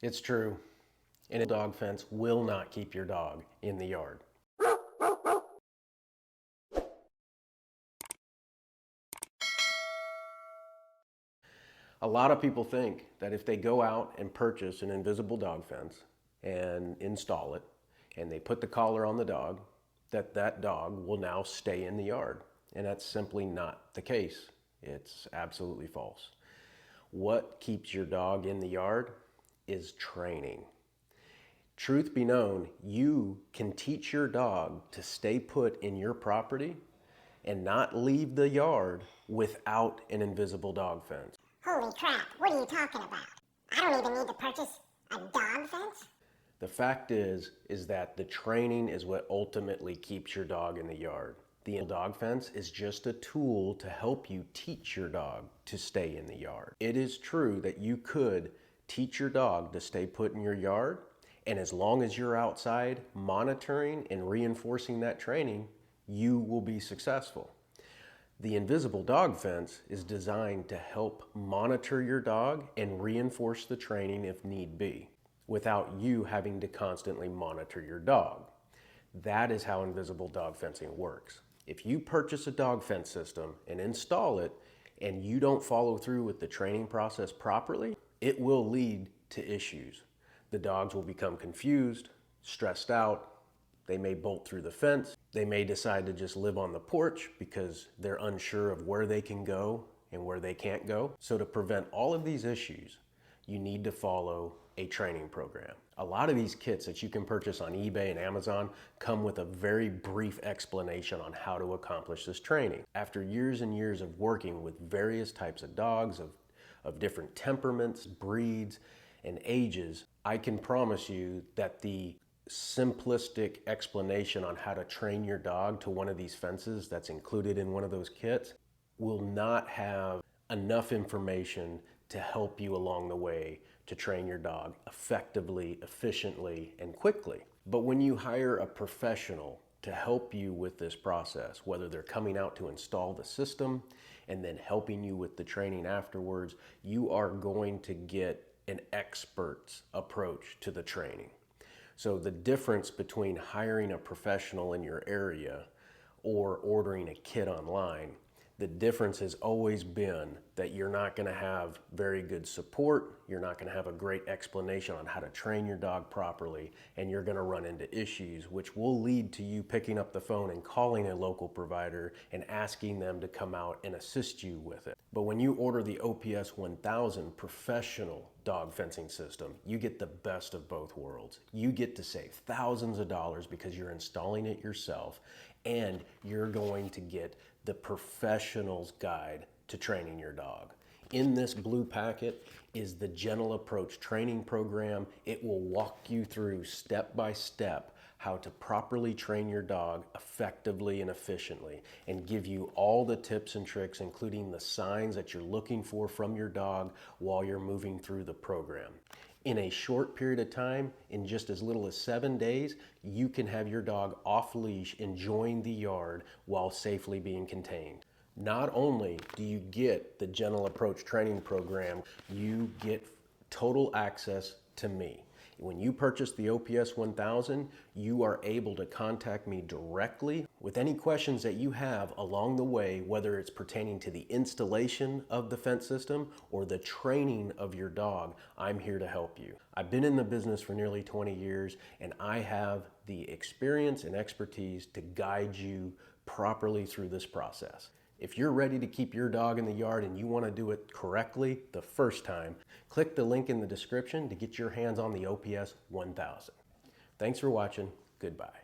It's true. And a dog fence will not keep your dog in the yard. A lot of people think that if they go out and purchase an invisible dog fence and install it, and they put the collar on the dog, that that dog will now stay in the yard. And that's simply not the case. It's absolutely false. What keeps your dog in the yard is training. Truth be known, you can teach your dog to stay put in your property and not leave the yard without an invisible dog fence. Holy crap, what are you talking about? I don't even need to purchase a dog fence? The fact is that the training is what ultimately keeps your dog in the yard. The dog fence is just a tool to help you teach your dog to stay in the yard. It is true that you could teach your dog to stay put in your yard, and as long as you're outside monitoring and reinforcing that training, you will be successful. The invisible dog fence is designed to help monitor your dog and reinforce the training if need be, without you having to constantly monitor your dog. That is how invisible dog fencing works. If you purchase a dog fence system and install it and you don't follow through with the training process properly, it will lead to issues. The dogs will become confused, stressed out. They may bolt through the fence. They may decide to just live on the porch because they're unsure of where they can go and where they can't go. So to prevent all of these issues, you need to follow a training program. A lot of these kits that you can purchase on eBay and Amazon come with a very brief explanation on how to accomplish this training. After years and years of working with various types of dogs of different temperaments, breeds, and ages, I can promise you that the simplistic explanation on how to train your dog to one of these fences that's included in one of those kits will not have enough information to help you along the way to train your dog effectively, efficiently, and quickly. But when you hire a professional to help you with this process, whether they're coming out to install the system and then helping you with the training afterwards, you are going to get an expert's approach to the training. So the difference between hiring a professional in your area or ordering a kit online, the difference has always been that you're not going to have very good support, you're not going to have a great explanation on how to train your dog properly, and you're going to run into issues which will lead to you picking up the phone and calling a local provider and asking them to come out and assist you with it. But when you order the OPS 1000 professional dog fencing system, you get the best of both worlds. You get to save thousands of dollars because you're installing it yourself, and you're going to get the professional's guide to training your dog. In this blue packet is the Gentle Approach training program. It will walk you through step by step how to properly train your dog effectively and efficiently, and give you all the tips and tricks, including the signs that you're looking for from your dog while you're moving through the program. In a short period of time, in just as little as 7 days, you can have your dog off leash enjoying the yard while safely being contained. Not only do you get the Gentle Approach training program, you get total access to me. When you purchase the OPS 1000, you are able to contact me directly with any questions that you have along the way, whether it's pertaining to the installation of the fence system or the training of your dog. I'm here to help you. I've been in the business for nearly 20 years, and I have the experience and expertise to guide you properly through this process. If you're ready to keep your dog in the yard and you want to do it correctly the first time, click the link in the description to get your hands on the OPS 1000. Thanks for watching. Goodbye.